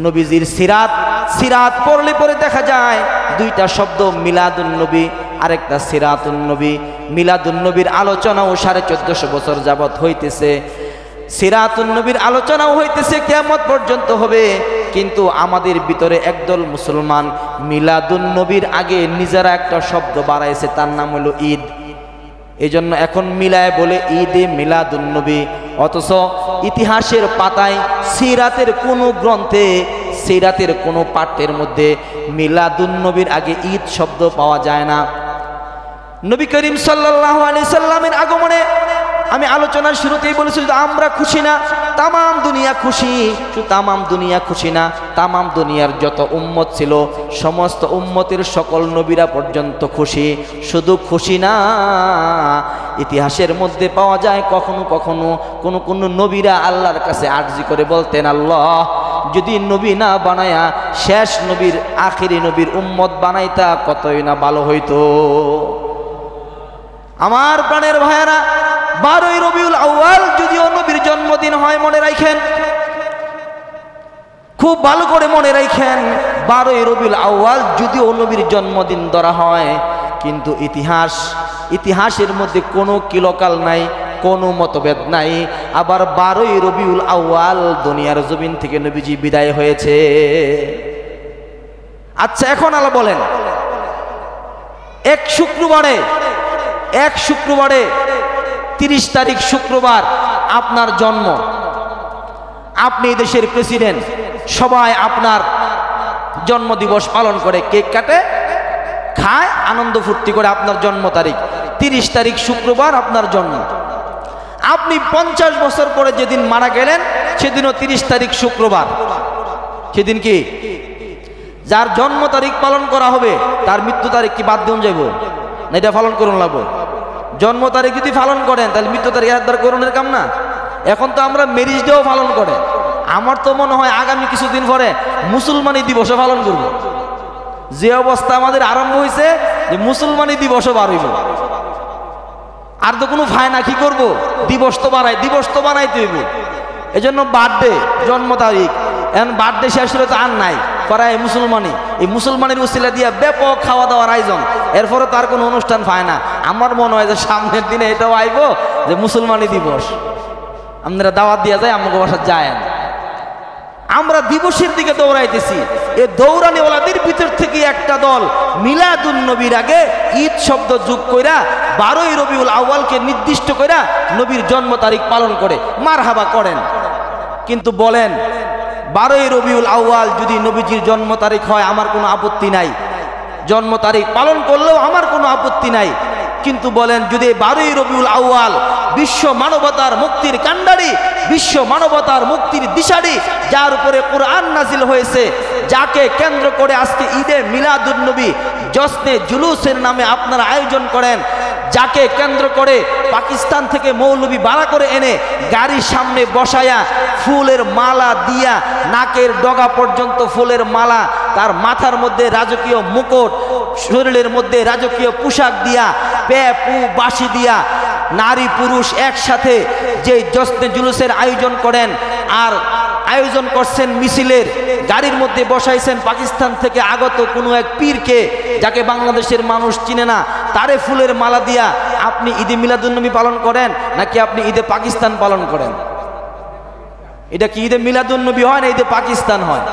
নবীজির সিরাত, সিরাত পড়লে পরে দেখা যায় দুইটা শব্দ, মিলাদুন নবী আরেকটা সিরাতুন নবী। মিলাদুন নবীর আলোচনাও 1450 বছর যাবৎ হইতেছে, সিরাতুন নবীর আলোচনাও হইতেছে, কিয়ামত পর্যন্ত হবে। কিন্তু আমাদের ভিতরে একদল মুসলমান মিলাদুন নবীর আগে নিজেরা একটা শব্দ বাড়াইছে, তার নাম হলো ঈদ। এই জন্য এখন মিলায় বলে ঈদে মিলাদুন নবী। অথচ ইতিহাসের পাতায়, সিরাতের কোনো গ্রন্থে, সিরাতের কোনো পাঠ্যের মধ্যে মিলাদুন নবীর আগে ঈদ শব্দ পাওয়া যায় না। নবী করিম সাল্লাল্লাহু আলাইহি সাল্লামের আগমনে আমি আলোচনার শুরুতেই বলেছি, আমরা খুশি না, তামাম দুনিয়া খুশি। শুধু তামাম দুনিয়া খুশি না, তামাম দুনিয়ার যত উম্মত ছিল সমস্ত উম্মতের সকল নবীরা পর্যন্ত খুশি। শুধু খুশি না, ইতিহাসের মধ্যে পাওয়া যায় কখনো কখনো কোন নবীরা আল্লাহর কাছে আরজি করে বলতেন, আল্লাহ যদি নবী না বানায়া শেষ নবীর, আখিরি নবীর উম্মত বানাইতা কতই না ভালো হইতো। আমার প্রাণের ভাইয়েরা, 12ই রবিউল আউয়াল যদিও নবীর জন্মদিন হয়, মনে রাখেন, খুব ভালো করে মনে রাখেন, 12ই রবিউল আউয়াল যদিও নবীর জন্মদিন ধরা হয়, কিন্তু ইতিহাসের মধ্যে কোনো কিলোকাল নাই, কোনো মতভেদ নাই। আবার 12ই রবিউল আউয়াল দুনিয়ার জমিন থেকে নবীজি বিদায় হয়েছে। আচ্ছা, এখন আল্লাহ বলেন, এক শুক্রবারে 30 তারিখ শুক্রবার আপনার জন্ম, আপনি দেশের প্রেসিডেন্ট, সবাই আপনার জন্মদিবস পালন করে, কেক কাটে, খায়, আনন্দ ফুর্তি করে। আপনার জন্ম তারিখ 30 তারিখ শুক্রবার আপনার জন্ম। আপনি 50 বছর পরে যেদিন মারা গেলেন সেদিনও 30 তারিখ শুক্রবার। সেদিন কি যার জন্ম তারিখ পালন করা হবে তার মৃত্যু তারিখ কি বাদ দিন যাইব না? এটা পালন করুন লাগবো। জন্ম তারিখ যদি পালন করেন তাহলে মৃত্যু তারিখ একবার করুনের কাম না। এখন তো আমরা ম্যারেজ ডেও পালন করে। আমার তো মনে হয় আগামী কিছুদিন পরে মুসলমানি দিবসও পালন করব। যে অবস্থা আমাদের আরম্ভ হয়েছে যে মুসলমানি দিবসও বার হইব। আর তো কোনো ফায় না, কি করব? দিবস তো বানাইতে হইব। এই জন্য বার্থডে, জন্ম তারিখ, এখন বার্থডে শেষ হলে তো আর নাই, করায় মুসলমানি। এই মুসলমানের উসিলা দিয়ে ব্যাপক খাওয়া দাওয়ার আয়োজন, এরপরে তার কোনো অনুষ্ঠান পায় না। আমার মনে হয় যে সামনের দিনে এটাও আইব যে মুসলমানি দিবস, আপনারা দাওয়াত দিয়ে যায়, আমাকে বাসা যায়। আমরা দিবসের দিকে দৌড়াইতেছি। এই দৌড়ানিওয়ালাদের ভিতর থেকে একটা দল মিলাদুন নবীর আগে ঈদ শব্দ যোগ কইরা 12ই রবিউল আউয়ালকে নির্দিষ্ট কইরা নবীর জন্ম তারিখ পালন করে, মারহাবা করেন। কিন্তু বলেন 12ই রবিউল আউয়াল যদি নবীজির জন্ম তারিখ হয় আমার কোনো আপত্তি নাই, জন্ম তারিখ পালন করলেও আমার কোনো আপত্তি নাই। কিন্তু বলেন যদি 12ই রবিউল আউয়াল বিশ্ব মানবতার মুক্তির কাণ্ডারি, বিশ্ব মানবতার মুক্তির দিশারি, যার উপরে কোরআন নাজিল হয়েছে, যাকে কেন্দ্র করে আজকে ঈদে মিলাদুন নবী জশ্নে জুলুসের নামে আপনারা আয়োজন করেন, যাকে কেন্দ্র করে পাকিস্তান থেকে মৌলবি ভাড়া করে এনে গাড়ির সামনে বসায়া ফুলের মালা দিয়া, নাকের ডগা পর্যন্ত ফুলের মালা, তার মাথার মধ্যে রাজকীয় মুকুট, শরীরের মধ্যে রাজকীয় পোশাক দিয়া, পু বাঁশি দিয়া নারী পুরুষ একসাথে যে জশ্নে জুলুসের আয়োজন করেন, আর আয়োজন করছেন মিছিলের, গাড়ির মধ্যে বসাইছেন পাকিস্তান থেকে আগত কোনো এক পীরকে, যাকে বাংলাদেশের মানুষ চিনে না, তারে ফুলের মালা দিয়া আপনি ঈদে মিলাদুন নবী পালন করেন নাকি আপনি ঈদে পাকিস্তান পালন করেন? এটা কি ঈদে মিলাদুন নবী হয় না ঈদে পাকিস্তান হয়?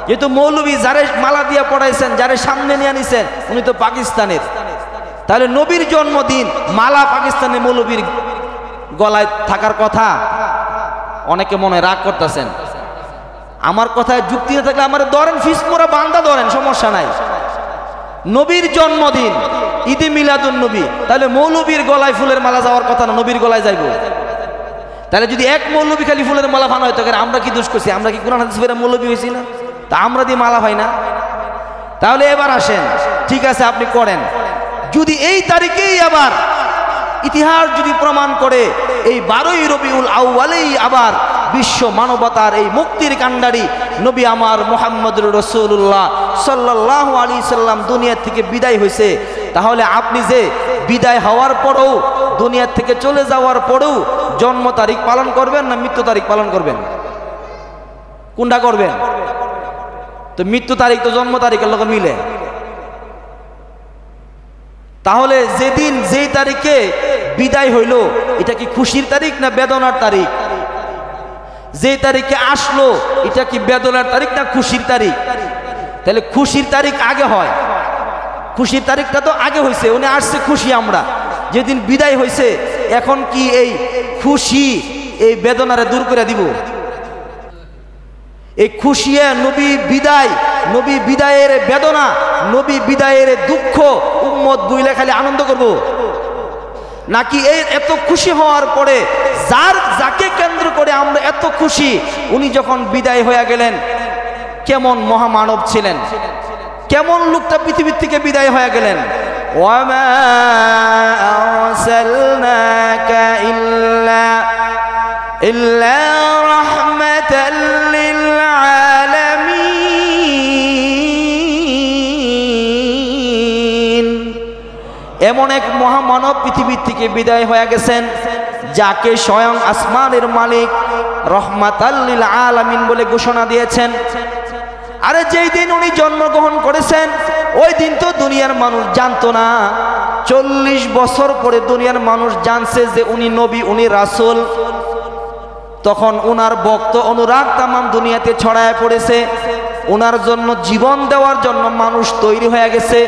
যেহেতু মৌলবী যারে মালা দিয়া পড়াইছেন, যারে সামনে নিয়ে আনিছেন, উনি তো পাকিস্তানের। তাহলে নবীর জন্মদিন মালা পাকিস্তানের মৌলবীর গলায় থাকার কথা? অনেকে মনে রাগ করতেছেন। আমার কথায় যুক্তি না থাকলে আমার ধরেন, ফিসমোরা বান্দা ধরেন, সমস্যা নাই। নবীর জন্মদিন ঈদে মিলাদুন নবী, তাহলে মৌলবীর গলায় ফুলের মালা যাওয়ার কথা না, নবীর গলায় যাইব। তাহলে যদি এক মৌলবী খালি ফুলের মালা ফানা হয়তো, আমরা কি দোষ করছি? আমরা কি কোরআন হাদিস পড়ে মৌলবী হয়েছি না? তা আমরা দিয়ে মালা হয় না? তাহলে এবার আসেন, ঠিক আছে আপনি করেন। যদি এই তারিখেই আবার ইতিহাস যদি প্রমাণ করে এই 12ই রবিউল আউয়ালেই আবার বিশ্ব মানবতার এই মুক্তির কাণ্ডারি নবী আমার মুহাম্মদুর রাসূলুল্লাহ সাল্লাল্লাহু আলাইহি সাল্লাম দুনিয়া থেকে বিদায় হয়েছে, তাহলে আপনি যে বিদায় হওয়ার পরেও, দুনিয়া থেকে চলে যাওয়ার পরেও জন্ম তারিখ পালন করবেন না মৃত্যু তারিখ পালন করবেন? কোনটা করবেন? তো মৃত্যু তারিখ তো জন্ম তারিখের লগে মিলে। তাহলে যেদিন যেই তারিখে বিদায় হইল এটা কি খুশির তারিখ না বেদনার তারিখ? যে তারিখে আসলো এটা কি বেদনার তারিখ না খুশির তারিখ? তাহলে খুশির তারিখ আগে হয়, খুশির তারিখটা তো আগে হয়েছে, উনি আসছে খুশি, আমরা যেদিন বিদায় হয়েছে এখন কি এই খুশি এই বেদনারে দূর করে দিব? এই খুশিয়ে নবী বিদায়ের বেদনা, নবী বিদায়ের দুঃখ উম্মত বুইলে খালি আনন্দ করব? নাকি এই এত খুশি হওয়ার পরে যাকে কেন্দ্র করে আমরা এত খুশি, উনি যখন বিদায় হয়ে গেলেন কেমন মহামানব ছিলেন, কেমন লোকটা পৃথিবীর থেকে বিদায় হয়ে গেলেন। ওয়ামা আরসালনাকা ইল্লা রাহমাতাল লিল আলামিন। এমন এক মহামানব পৃথিবীর থেকে বিদায় হয়ে গেছেন, যাকে স্বয়ং আসমানের মালিক রহমাতাল লিল আলামিন বলে ঘোষণা দিয়েছেন। আরে যেই দিন উনি জন্মগ্রহণ করেছেন ওই দিন তো দুনিয়ার মানুষ জানতো না। 40 বছর পরে দুনিয়ার মানুষ জানছে যে উনি নবী, উনি রাসূল। তখন উনার ভক্ত অনুরাগ তামাম দুনিয়াতে ছড়ায় পড়েছে, ওনার জন্য জীবন দেওয়ার জন্য মানুষ তৈরি হয়ে গেছে,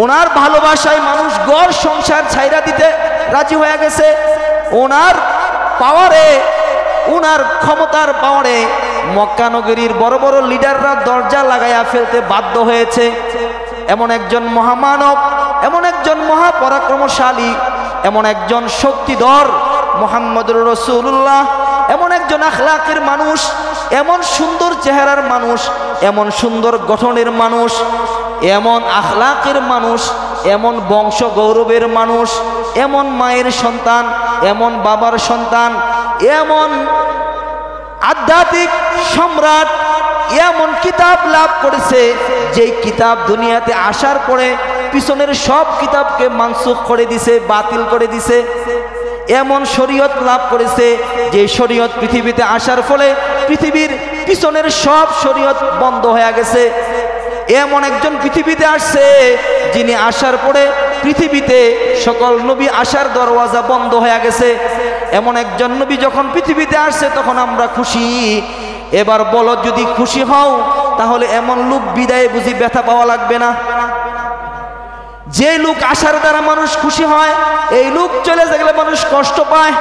ওনার ভালোবাসায় মানুষ ঘর সংসার ছাইরা দিতে রাজি হয়ে গেছে, ওনার পাওয়ারে, ওনার ক্ষমতার পাওয়ারে মক্কা নগরীর বড় বড় লিডাররা দরজা লাগাইয়া ফেলতে বাধ্য হয়েছে। এমন একজন মহামানব, এমন একজন মহাপরাক্রমশালী, এমন একজন শক্তিধর মুহাম্মদুর রাসূলুল্লাহ, এমন একজন আখলাকের মানুষ, এমন সুন্দর চেহারার মানুষ, এমন সুন্দর গঠনের মানুষ, এমন আখলাকের মানুষ, এমন বংশ গৌরবের মানুষ, এমন মায়ের সন্তান, এমন বাবার সন্তান, এমন আধ্যাত্মিক সম্রাট, এমন কিতাব লাভ করেছে যেই কিতাব দুনিয়াতে আসার পরে পিছনের সব কিতাবকে মানসুখ করে দিছে, বাতিল করে দিছে। এমন শরীয়ত লাভ করেছে যে শরীয়ত পৃথিবীতে আসার ফলে পৃথিবীর পিছনের সব শরীয়ত বন্ধ হয়ে গেছে। এমন একজন পৃথিবীতে আসছে যিনি আসার পরে পৃথিবীতে সকল নবী আসার দরওয়াজা বন্ধ হয়ে গেছে। এমন একজন নবী যখন পৃথিবীতে আসছে তখন আমরা খুশি। এবার বলো, যদি খুশি হও তাহলে এমন লোক বিদায়ে বুঝি ব্যথা পাওয়া লাগবে না? যে লোক আসার দ্বারা মানুষ খুশি হয়, এই লোক চলে গেলে মানুষ কষ্ট পায়।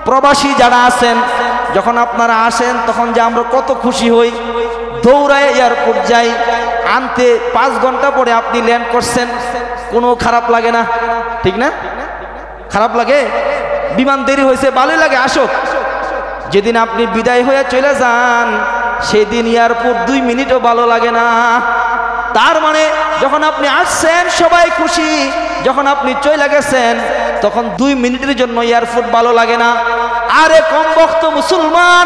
প্রবাসী যারা আছেন, যখন আপনারা আসেন তখন যে আমরা কত খুশি হই, দৌড়ায় এয়ারপোর্ট যাই, আনতে 5 ঘন্টা পরে আপনি ল্যান্ড করছেন, কোনো খারাপ লাগে না, ঠিক না? খারাপ লাগে? বিমান দেরি হয়েছে, ভালোই লাগে, আসুক। যেদিন আপনি বিদায় হয়ে চলে যান সেদিন এয়ারপোর্ট 2 মিনিটও ভালো লাগে না। তার মানে যখন আপনি আসছেন সবাই খুশি, যখন আপনি চলে গেছেন তখন 2 মিনিটের জন্য এয়ারপোর্ট ভালো লাগে না। আরে কমবক্ত মুসলমান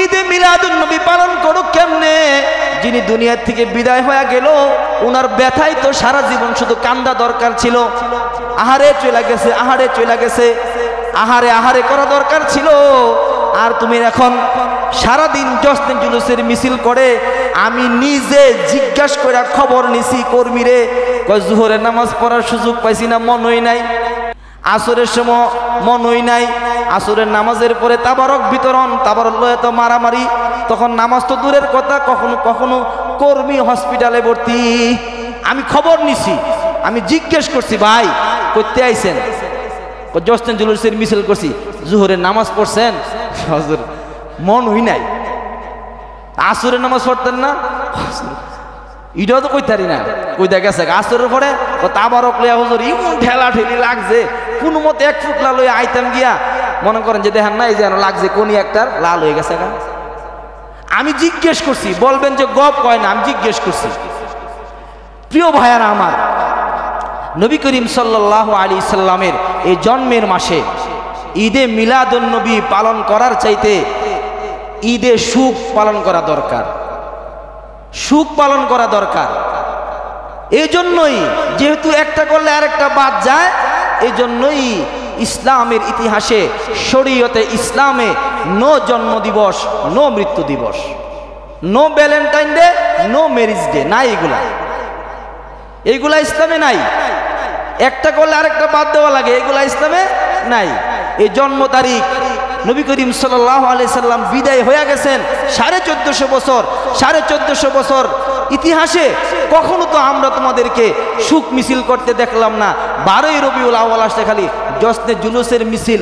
ঈদে মিলাদুন নবী পালন করুক কেমনে? যিনি দুনিয়া থেকে বিদায় হয়ে গেল ওনার ব্যথাই তো সারা জীবন শুধু কান্দা দরকার ছিল। আহারে চলে গেছে, আহারে চলে গেছে, আহারে আহারে করা দরকার ছিল। আর তুমি এখন সারাদিন জশ্নে জুলুসের মিছিল করে। আমি নিজে জিজ্ঞাসা করে খবর নিছি কর্মীরে, জোহরের নামাজ পড়ার সুযোগ পাইছি না, মনই নাই। আসরের সময় মনই নাই। আসরের নামাজের পরে তাবারক বিতরণ, তাবারক লয়ে তো মারামারি, তখন নামাজ তো দূরের কথা, কখনো কখনো কর্মী হসপিটালে ভর্তি। আমি খবর নিছি, আমি জিজ্ঞেস করছি, ভাই করতে আইছেন? জশ্নে জুলুসের মিছিল করছি। জোহরের নামাজ পড়ছেন? মন হই নাই। আসরের নামাজ পড়তেন না? এটাও তো কইতারি না, কইতে গেছে আসরের পরে তাবারক লইয়া হুজুর ইমন ঠেলা ঠেলি লাগছে, কোন মতে 1 ফুটলা লইয়া আইতাম গিয়া, মনে করেন যে দেখেন না এই যেন লাগছে কোনি একটার লাল হয়ে গেছে। আমি জিজ্ঞেস করছি, বলবেন যে গপ কয় না, আমি জিজ্ঞেস করছি। প্রিয় ভাইয়ারা আমার, নবী করিম সাল্লাল্লাহু আলাইহি সাল্লামের এই জন্মের মাসে ঈদে মিলাদুন নবী পালন করার চাইতে ঈদে সুখ পালন করা দরকার, সুখ পালন করা দরকার। এই জন্যই, যেহেতু একটা করলে আরেকটা বাদ যায়, এই জন্যই ইসলামের ইতিহাসে, শরীয়তে ইসলামে নো জন্ম দিবস, নো মৃত্যু দিবস, no Valentine day, no marriage day, নাই। এইগুলা ইসলামে নাই। একটা করলে আরেকটা বাদ দেওয়া লাগে, এগুলা ইসলামে নাই। এই জন্ম তারিখ, নবী করিম সাল্লাল্লাহু আলাইহি সাল্লাম বিদায় হয়ে গেছেন 1450 বছর। 1450 বছর ইতিহাসে কখনো তো আমরা তোমাদেরকে সুখ মিছিল করতে দেখলাম না। 12ই রবিউল আউয়াল আসলে খালি জশ্নে জুলুসের মিছিল,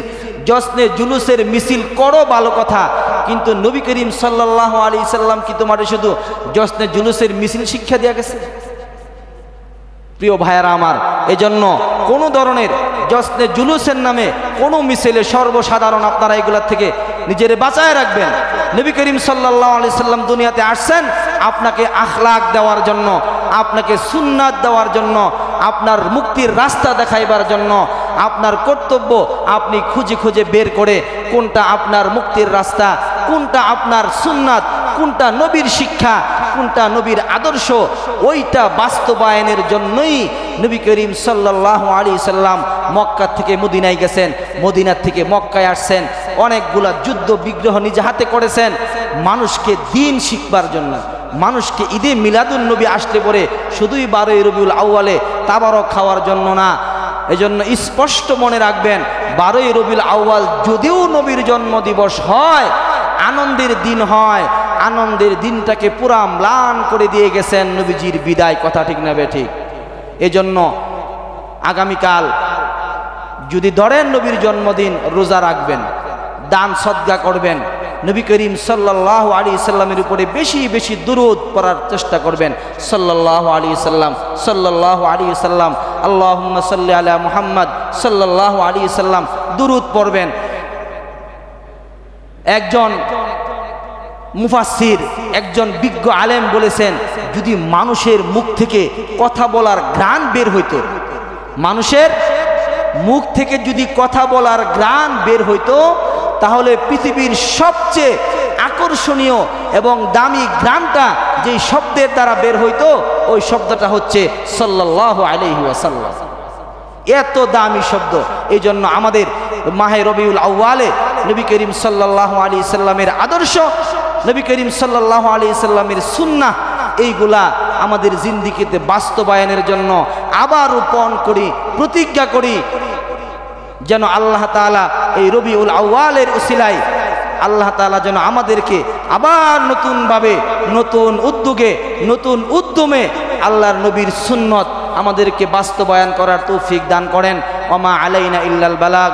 জশ্নে জুলুসের মিছিল করো, ভালো কথা, কিন্তু নবী করিম সাল্লাল্লাহু আলাইহি সাল্লাম কি তোমাদের শুধু জশ্নে জুলুসের মিছিল শিক্ষা দেয়া গেছে? প্রিয় ভাইয়ারা আমার, এজন্য কোনো ধরনের জশ্নে জুলুসের নামে কোনো মিছিলে সর্বসাধারণ আপনারা এগুলোর থেকে নিজের বাঁচায় রাখবেন। নবী করিম সাল্লাল্লাহু আলাইহি সাল্লাম দুনিয়াতে আসছেন আপনাকে আখলাক দেওয়ার জন্য, আপনাকে সুন্নাত দেওয়ার জন্য, আপনার মুক্তির রাস্তা দেখাইবার জন্য। আপনার কর্তব্য আপনি খুঁজে খুঁজে বের করে কোনটা আপনার মুক্তির রাস্তা, কোনটা আপনার সুন্নাত, কোনটা নবীর শিক্ষা, কোনটা নবীর আদর্শ, ওইটা বাস্তবায়নের জন্যই নবী করিম সাল্লাল্লাহু আলাইহি সাল্লাম মক্কা থেকে মদিনায় গেছেন, মদিনা থেকে মক্কায় আসছেন। অনেকগুলা যুদ্ধ বিগ্রহ নিজে হাতে করেছেন মানুষকে দিন শিখবার জন্য, মানুষকে ঈদে মিলাদুন নবী আসলে পরে শুধুই 12ই রবিউল আউয়ালে তাবারক খাওয়ার জন্য না। এজন্য স্পষ্ট মনে রাখবেন, 12ই রবিউল আউয়াল যদিও নবীর জন্মদিবস হয়, আনন্দের দিন হয়, আনন্দের দিনটাকে পুরা ম্লান করে দিয়ে গেছেন নবীজির বিদায়। কথা ঠিক না বেঠিক? এজন্য আগামীকাল যদি ধরেন নবীর জন্মদিন, রোজা রাখবেন, দান সদকা করবেন, নবী করিম সাল্লাল্লাহু আলাইহি সাল্লামের উপরে বেশি বেশি দুরূদ পড়ার চেষ্টা করবেন। সাল্লাল্লাহু আলাইহি সাল্লাম, সাল্লাল্লাহু আলাইহি সাল্লাম, আল্লাহুম্মা সাল্লি আলা মুহাম্মদ সাল্লাল্লাহু আলাইহি সাল্লাম দুরূদ পড়বেন। একজন মুফাসসির, একজন বিজ্ঞ আলেম বলেছেন, যদি মানুষের মুখ থেকে কথা বলার ঘ্রাণ বের হইতো, মানুষের মুখ থেকে যদি কথা বলার ঘ্রাণ বের হইতো, তাহলে পৃথিবীর সবচেয়ে আকর্ষণীয় এবং দামি গ্রামটা যেই শব্দের দ্বারা বের হইতো ওই শব্দটা হচ্ছে সাল্লাল্লাহু আলাইহি ওয়াসাল্লাম। এত দামি শব্দ। এই জন্য আমাদের মাহে রবিউল আউয়ালে নবী করিম সাল্লাল্লাহু আলাইহি সাল্লামের আদর্শ, নবী করিম সাল্লাল্লাহু আলাইহি সাল্লামের সুন্নাহ, এইগুলা আমাদের জিন্দিগিতে বাস্তবায়নের জন্য আবার রোপণ করি, প্রতিজ্ঞা করি যেন আল্লাহ তাআলা এই রবিউল আউয়ালের উসিলায় আল্লাহ তাআলা যেন আমাদেরকে আবার নতুনভাবে, নতুন উদ্যোগে, নতুন উদ্যমে আল্লাহর নবীর সুন্নত আমাদেরকে বাস্তবায়ন করার তৌফিক দান করেন। ওমা আলাইনা ইল্লাল বালাগ।